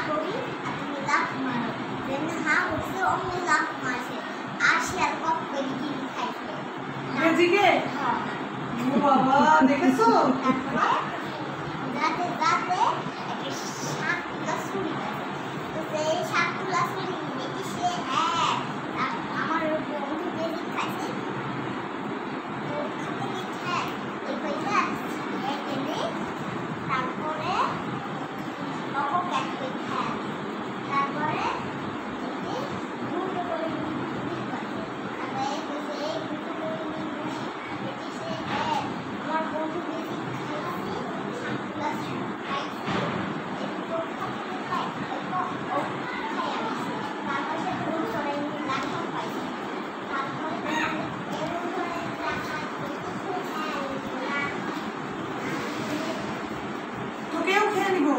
করি আর তুমি লাফ মারো। যেমনি হা উঠছে অমনি লাফ মারছে আর সে আর কপ করে কি খাইছে মেজিকে। ও বাবা দেখেছো? যাতে যাতে একটা শাক তুলা ছুরি তো সেই শাক তুলা ছুরি দেখি সে হ্যাঁ আমার বন্ধু বেশি খাইছে তো খাতে কি হ্যাঁ এই পয়সা এনে তারপরে অপর ক্যাট করে হ্যাঁ তারপরে দুটো করে তারপরে এই দুটো করে দেখি সে হ্যাঁ আমার বন্ধু বেশি তোকেও খেয়ে নিবো।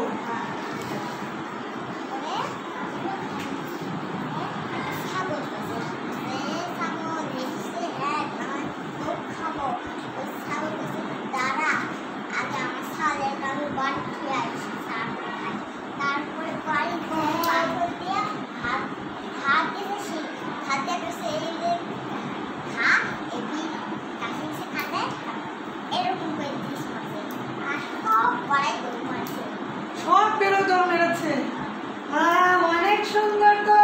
তারপরে বাড়ি দিয়ে হাত হাত দিয়েছে হাত দিয়ে খা এটি কাছে খাতে এরকম করে দিস মারছে আর সব বড়াই দৌড় মারছে সব বেরো দৌড় মেরেছে। হ্যাঁ অনেক সুন্দর তো।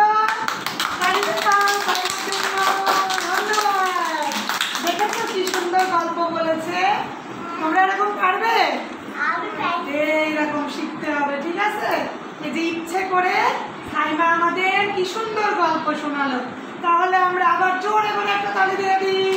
ধন্যবাদ। দেখেছো কি সুন্দর গল্প বলেছে? তোমরা এরকম পারবে? এইরকম শিখতে হবে, ঠিক আছে? এই যে ইচ্ছে করে সাইমা আমাদের কি সুন্দর গল্প শোনালো, তাহলে আমরা আবার জোরে করে একটা তালি দিয়ে দিই।